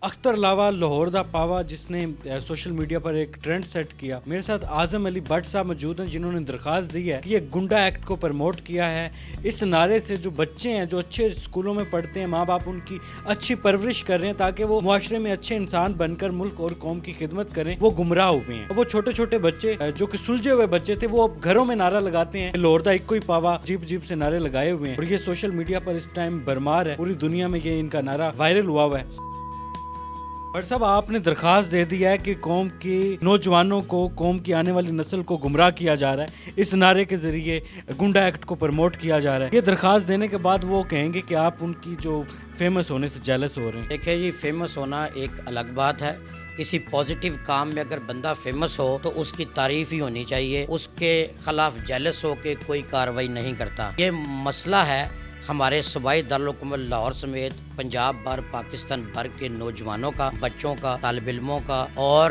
اختر لاوا لاہور دا پاوا جس نے سوشل میڈیا پر ایک ٹرینڈ سیٹ کیا. میرے ساتھ اعظم علی بٹ صاحب موجود ہیں جنہوں نے درخواست دی ہے کہ یہ گنڈا ایکٹ کو پروموٹ کیا ہے. اس نعرے سے جو بچے ہیں جو اچھے اسکولوں میں پڑھتے ہیں, ماں باپ ان کی اچھی پرورش کر رہے ہیں تاکہ وہ معاشرے میں اچھے انسان بن کر ملک اور قوم کی خدمت کریں, وہ گمراہ ہوئے ہیں. وہ چھوٹے چھوٹے بچے جو کہ سلجھے ہوئے بچے تھے وہ اب گھروں میں نعرہ لگاتے ہیں لاہور دا ایک کوئی پاوا, جیب جیب سے نعرے لگائے ہوئے ہیں اور یہ سوشل میڈیا پر اس ٹائم برمار ہے. پوری دنیا میں یہ ان کا نعرہ وائرل ہوا ہے. بٹ صاحب آپ نے درخواست دے دی ہے کہ قوم کے نوجوانوں کو, قوم کی آنے والی نسل کو گمراہ کیا جا رہا ہے, اس نعرے کے ذریعے گنڈا ایکٹ کو پروموٹ کیا جا رہا ہے. یہ درخواست دینے کے بعد وہ کہیں گے کہ آپ ان کی جو فیمس ہونے سے جیلس ہو رہے ہیں. دیکھیں جی, فیمس ہونا ایک الگ بات ہے. کسی پازیٹیو کام میں اگر بندہ فیمس ہو تو اس کی تعریف ہی ہونی چاہیے, اس کے خلاف جیلس ہو کے کوئی کارروائی نہیں کرتا. یہ مسئلہ ہے ہمارے صوبائی دارالحکومت لاہور سمیت پنجاب بھر, پاکستان بھر کے نوجوانوں کا, بچوں کا, طالب علموں کا اور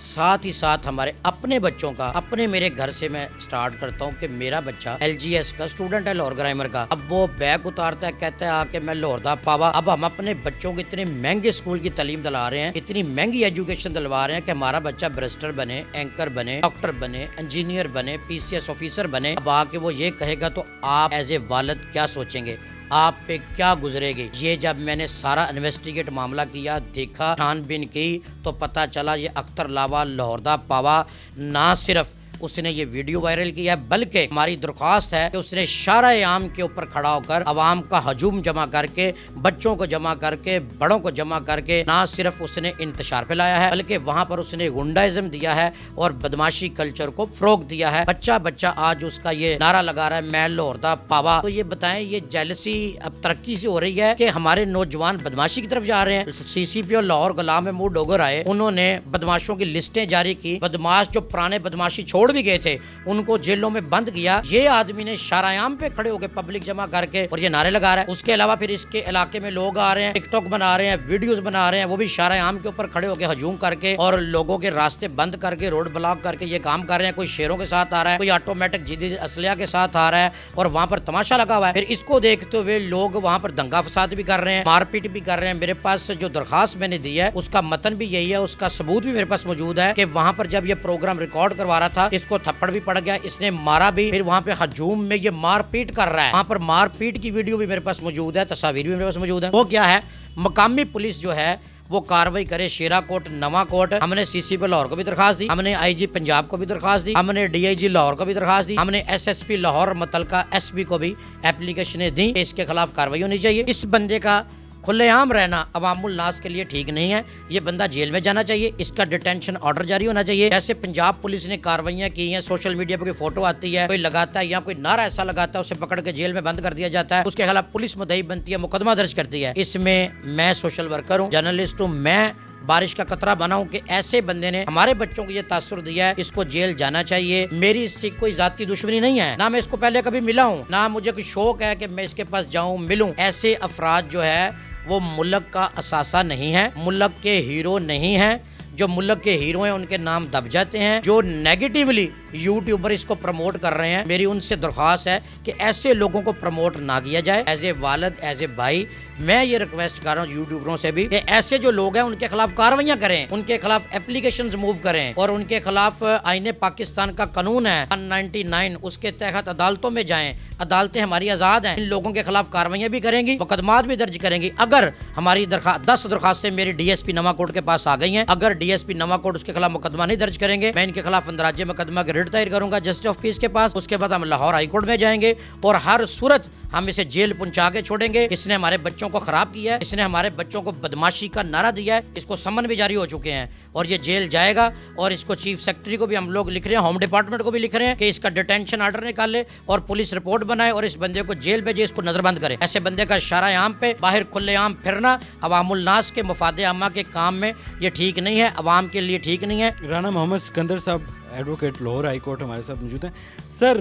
ساتھ ہی ساتھ ہمارے اپنے بچوں کا. اپنے میرے گھر سے میں سٹارٹ کرتا ہوں کہ میرا بچہ LGS کا اسٹوڈنٹ ہے, لاہور گرامر کا. اب وہ بیگ اتارتا ہے, کہتا ہے آ کے میں لاہور دا پاوا. اب ہم اپنے بچوں کو اتنے مہنگے اسکول کی تعلیم دلا رہے ہیں, اتنی مہنگی ایجوکیشن دلوا رہے ہیں کہ ہمارا بچہ بیرسٹر بنے, اینکر بنے, ڈاکٹر بنے, انجینئر بنے, PCS آفیسر بنے. اب آ کے وہ یہ کہے گا تو آپ ایز اے والد کیا سوچیں گے, آپ پہ کیا گزرے گی؟ یہ جب میں نے سارا انویسٹیگیٹ معاملہ کیا, دیکھا, چھان بین کی, تو پتہ چلا یہ اختر لاوا لاہور دا پاوا نہ صرف اس نے یہ ویڈیو وائرل کیا ہے بلکہ ہماری درخواست ہے کہ اس نے شارع عام کے اوپر کھڑا ہو کر عوام کا ہجوم جمع کر کے, بچوں کو جمع کر کے, بڑوں کو جمع کر کے نہ صرف اس نے انتشار پھیلایا ہے بلکہ وہاں پر اس نے گنڈائزم دیا ہے اور بدماشی کلچر کو فروغ دیا ہے. بچہ آج اس کا یہ نعرہ لگا رہا ہے میں لاہور دا پاوا. تو یہ بتائیں یہ جیلسی اب ترقی سے ہو رہی ہے کہ ہمارے نوجوان بدماشی کی طرف جا رہے ہیں. CCP اور لاہور غلام محمود ڈوگر آئے, انہوں نے بدماشوں کی لسٹیں جاری کی. بدماش جو پرانے بدماشی چھوڑ بھی گئے تھے ان کو جیلوں میں بند کیا. یہ آدمی نے شارع عام پہ کھڑے ہو کے پبلک جمع کر کے اور یہ نعرے لگا رہا ہے. اس کے علاوہ پھر اس کے علاقے میں لوگ آ رہے ہیں, ٹک ٹاک بنا رہے ہیں, ویڈیوز بنا رہے ہیں, وہ بھی شارع عام کے اوپر کھڑے ہو کے ہجوم کر کے اور لوگوں کے راستے بند کر کے, روڈ بلاک کر کے یہ کام کر رہے ہیں. کوئی شیروں کے ساتھ آ رہا ہے, کوئی آٹومیٹک جدید اسلحہ کے ساتھ آ رہا ہے اور وہاں پر تماشا لگا ہوا ہے. پھر اس کو دیکھتے ہوئے لوگ وہاں پر دنگا فساد بھی کر رہے ہیں, مار پیٹ بھی کر رہے ہیں. میرے پاس جو درخواست میں نے دی ہے اس کا متن بھی یہی ہے, اس کا ثبوت بھی میرے پاس موجود ہے کہ وہاں پر جب یہ پروگرام ریکارڈ کروا رہا تھا اس کو تھپڑ بھی پڑ گیا, اس نے مارا بھی, پھر وہاں پہ ہجوم میں یہ مار پیٹ کر رہا ہے. وہاں پر مار پیٹ کی ویڈیو بھی میرے پاس موجود ہے, تصاویر بھی میرے پاس موجود ہے. وہ کیا ہے, مقامی پولیس جو ہے وہ کاروائی کرے. شیرا کوٹ, نواں کوٹ, ہم نے CCP لاہور کو بھی درخواست دی, ہم نے IG پنجاب کو بھی درخواست دی, ہم نے DIG لاہور کو بھی درخواست دی, ہم نے SSP لاہور متعلقہ SP کو بھی اپلیکیشنیں دی کہ اس کے خلاف کاروائی ہونی چاہیے. اس بندے کا کھلے عام رہنا عوام الناس کے لیے ٹھیک نہیں ہے. یہ بندہ جیل میں جانا چاہیے, اس کا ڈیٹینشن آرڈر جاری ہونا چاہیے. جیسے پنجاب پولیس نے کاروائیاں کی ہیں, سوشل میڈیا پہ کوئی فوٹو آتی ہے, کوئی لگاتا ہے یا کوئی نعرہ ایسا لگاتا ہے, اسے پکڑ کے جیل میں بند کر دیا جاتا ہے, اس کے خلاف پولیس مدعی بنتی ہے, مقدمہ درج کرتی ہے. اس میں میں سوشل ورکر ہوں, جرنلسٹ ہوں, میں بارش کا قطرہ بنا ہوں کہ ایسے بندے نے ہمارے بچوں کو یہ تاثر دیا ہے, اس کو جیل جانا چاہیے. میری اس سے کوئی ذاتی دشمنی نہیں ہے, نہ میں اس کو پہلے کبھی ملا ہوں, نہ مجھے کوئی شوق ہے کہ میں اس کے پاس جاؤں ملوں. ایسے افراد جو ہے وہ ملک کا اثاثہ نہیں ہے, ملک کے ہیرو نہیں ہیں. جو ملک کے ہیرو ہیں ان کے نام دب جاتے ہیں. جو نیگیٹیولی یوٹیوبر اس کو پروموٹ کر رہے ہیں, میری ان سے درخواست ہے کہ ایسے لوگوں کو پروموٹ نہ کیا جائے. ایز اے والد, ایز اے بھائی, میں یہ ریکویسٹ کر رہا ہوں یوٹیوبروں سے بھی کہ ایسے جو لوگ ہیں ان کے خلاف کاروائیاں کریں, ان کے خلاف اپلیکیشنز موو کریں اور ان کے خلاف آئین پاکستان کا قانون ہے 199 اس کے تحت عدالتوں میں جائیں. عدالتیں ہماری آزاد ہیں, ان لوگوں کے خلاف کاروائیاں بھی کریں گی, مقدمات بھی درج کریں گی. اگر ہماری 10 درخواستیں میری DSP نواں کوٹ کے پاس آ گئی ہیں, اگر DSP نواں کوٹ اس کے خلاف مقدمہ نہیں درج کریں گے, میں ان کے خلاف اندراج مقدمہ کے ریٹ دائر کروں گا جسٹس آف پیس کے پاس. اس کے بعد ہم لاہور ہائی کورٹ میں جائیں گے اور ہر صورت ہم اسے جیل پہنچا کے چھوڑیں گے. اس نے ہمارے بچوں کو خراب کیا ہے, اس نے ہمارے بچوں کو بدماشی کا نعرہ دیا ہے, اس کو سمن بھی جاری ہو چکے ہیں اور یہ جیل جائے گا. اور اس کو چیف سیکرٹری کو بھی ہم لوگ لکھ رہے ہیں, ہوم ڈپارٹمنٹ کو بھی لکھ رہے ہیں کہ اس کا ڈیٹینشن آرڈر نکالے اور پولیس رپورٹ بنائے اور اس بندے کو جیل بھیجے, اس کو نظر بند کرے. ایسے بندے کا شارع عام پہ باہر کھلے عام پھرنا عوام الناس کے مفاد عامہ کے کام میں یہ ٹھیک نہیں ہے, عوام کے لیے ٹھیک نہیں ہے. رانا محمد سکندر صاحب ایڈوکیٹ لاہور ہائی کورٹ ہمارے ساتھ موجود ہیں. سر,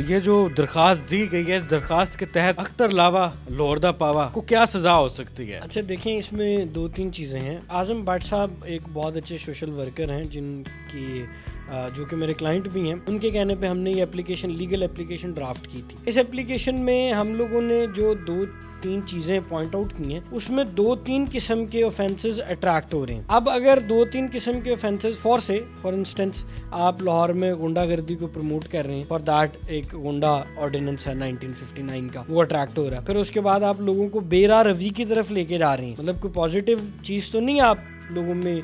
یہ جو درخواست دی گئی ہے, اس درخواست کے تحت اختر لاوا لاہور دا پاوا کو کیا سزا ہو سکتی ہے؟ اچھا دیکھیں, اس میں 2-3 چیزیں ہیں. اعظم بٹ صاحب ایک بہت اچھے سوشل ورکر ہیں جن کی جو کہ میرے کلائنٹ بھی ہیں. ان کے کہنے پہ ہم نے یہ لیگل اپلیکیشن ڈرافٹ کی تھی. اس اپلیکیشن میں ہم لوگوں نے جو 3 چیزیں پوائنٹ آؤٹ کی ہیں, اس میں 2-3 قسم کے اوفینسز اٹریکٹ ہو رہے ہیں. اب اگر 2-3 قسم کے اوفینسز فار انسٹنس آپ لاہور میں غنڈہ گردی کو پروموٹ کر رہے ہیں, فار دیٹ ایک غنڈہ آرڈیننس ہے 1959 کا, وہ اٹریکٹ ہو رہا ہے. پھر اس کے بعد آپ لوگوں کو بے راہ روی کی طرف لے کے جا رہے ہیں, مطلب کوئی پازیٹیو چیز تو نہیں آپ لوگوں میں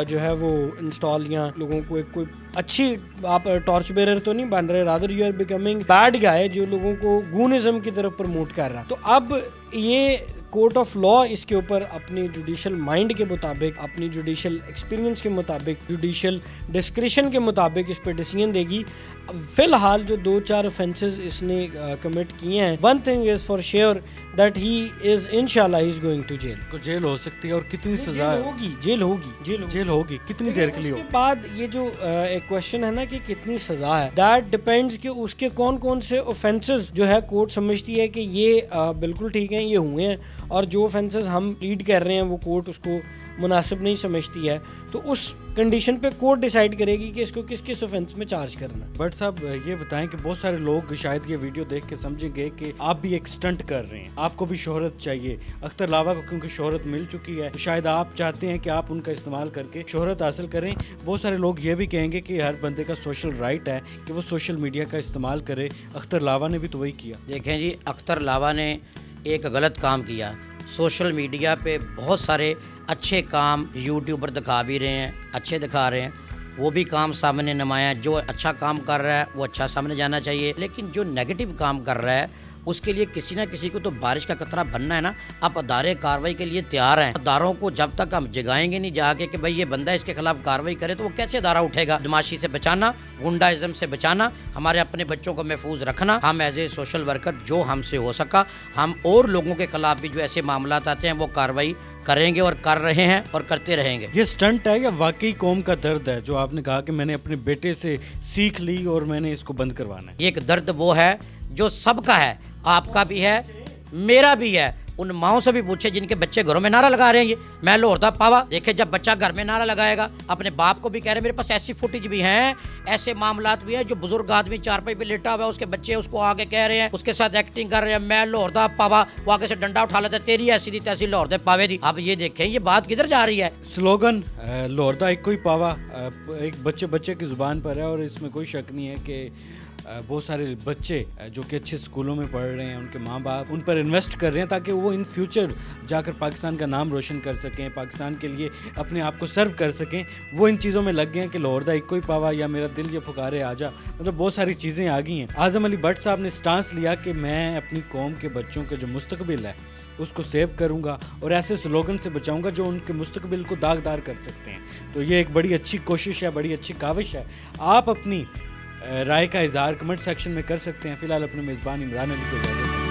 جو ہے وہ انسٹال, یا لوگوں کو ایک کوئی اچھی آپ ٹارچ بیرر تو نہیں بن رہے, rather you are becoming bad guy جو لوگوں کو گونزم کی طرف پروموٹ کر رہا. تو اب یہ کورٹ آف لا اس کے اوپر اپنی جوڈیشل مائنڈ کے مطابق, اپنی جوڈیشل ایکسپیرینس کے مطابق, جوڈیشل ڈسکریشن کے مطابق اس پہ ڈیسیجن دے گی. فی الحال جو 2-4 offenses اس نے کمٹ کیے ہیں, one thing is for sure that he is انشاءاللہ he is going to jail. کو جیل ہو سکتی ہے, اور کتنی سزا ہوگی؟ جیل ہوگی. کتنی دیر کے لیے اس کے بعد یہ جو ایک کوشچن ہے نا کہ کتنی سزا ہے, دیٹ ڈپینڈز کہ اس کے کون کون سے اوفینسز جو ہے کورٹ سمجھتی ہے کہ یہ بالکل ٹھیک ہیں, یہ ہوئے ہیں, اور جو اوفینسز ہم لیڈ کر رہے ہیں وہ کورٹ اس کو مناسب نہیں سمجھتی ہے, تو اس کنڈیشن پہ کورٹ ڈیسائیڈ کرے گی کہ اس کو کس کس اوفینس میں چارج کرنا ہے. بٹ صاحب یہ بتائیں کہ بہت سارے لوگ شاید یہ ویڈیو دیکھ کے سمجھیں گے کہ آپ بھی ایک سٹنٹ کر رہے ہیں, آپ کو بھی شہرت چاہیے. اختر لاوا کو کیونکہ شہرت مل چکی ہے, شاید آپ چاہتے ہیں کہ آپ ان کا استعمال کر کے شہرت حاصل کریں. بہت سارے لوگ یہ بھی کہیں گے کہ ہر بندے کا سوشل رائٹ ہے کہ وہ سوشل میڈیا کا استعمال کرے. اختر لاوا نے بھی تو وہی کیا. دیکھیں جی, اختر لاوا نے ایک غلط کام کیا. سوشل میڈیا پہ بہت سارے اچھے کام یوٹیوبر دکھا بھی رہے ہیں, اچھے دکھا رہے ہیں, وہ بھی کام سامنے نمایاں. جو اچھا کام کر رہا ہے وہ اچھا سامنے جانا چاہیے, لیکن جو نیگیٹو کام کر رہا ہے اس کے لیے کسی نہ کسی کو تو بارش کا قطرہ بننا ہے نا. اب ادارے کارروائی کے لیے تیار ہیں. اداروں کو جب تک ہم جگائیں گے نہیں جا کے کہ بھائی یہ بندہ اس کے خلاف کارروائی کرے, تو وہ کیسے ادارہ اٹھے گا؟ بدماشی سے بچانا, گنڈائزم سے بچانا, ہمارے اپنے بچوں کو محفوظ رکھنا. ہم ایز اے سوشل ورکر جو ہم سے ہو سکا, ہم اور لوگوں کے خلاف بھی جو ایسے معاملات آتے ہیں وہ کارروائی کریں گے, اور کر رہے ہیں اور کرتے رہیں گے. یہ سٹنٹ ہے یا واقعی قوم کا درد ہے جو آپ نے کہا کہ میں نے اپنے بیٹے سے سیکھ لی اور میں نے اس کو بند کروانا ہے؟ یہ ایک درد وہ ہے جو سب کا ہے, آپ کا بھی ہے, میرا بھی ہے. ان ماؤں سے بھی پوچھے جن کے بچے گھروں میں نعرہ لگا رہے ہیں, میں لاہور دا پاوا دیکھے جب بچہ گھر میں نعرہ لگائے گا اپنے باپ کو بھی کہہ رہے ہیں. میرے پاس ایسی فوٹیج بھی ہیں, ایسے معاملات بھی ہیں جو بزرگ آدمی چارپائی پہ لیٹا ہوا ہے, اس کے بچے اس کو آگے کہہ رہے ہیں, اس کے ساتھ ایکٹنگ کر رہے ہیں, میں لاہور دا پاوا, وہ آگے سے ڈنڈا اٹھا لیتا ہے, تیری ایسی دی تیسی لاہور دے پاوے دی. اب یہ دیکھیں یہ بات کدھر جا رہی ہے. سلوگن لاہور دا ایک کوئی پاوا ایک بچے کی زبان پر ہے, اور اس میں کوئی شک نہیں ہے کہ بہت سارے بچے جو کہ اچھے اسکولوں میں پڑھ رہے ہیں, ان کے ماں باپ ان پر انویسٹ کر رہے ہیں تاکہ وہ ان فیوچر جا کر پاکستان کا نام روشن کر سکیں, پاکستان کے لیے اپنے آپ کو سرو کر سکیں. وہ ان چیزوں میں لگ گئے ہیں کہ لاہور دا ایک کوئی پاوا یا میرا دل یہ پکارے آ جا, مطلب بہت ساری چیزیں آ گئی ہیں. اعظم علی بٹ صاحب نے سٹانس لیا کہ میں اپنی قوم کے بچوں کا جو مستقبل ہے اس کو سیو کروں گا اور ایسے سلوگن سے بچاؤں گا جو ان کے مستقبل کو داغدار کر سکتے ہیں. تو یہ ایک بڑی اچھی کوشش ہے, بڑی اچھی کاوش ہے. آپ اپنی رائے کا اظہار کمنٹ سیکشن میں کر سکتے ہیں. فی الحال اپنے میزبان عمران علی کو اجازت دیں.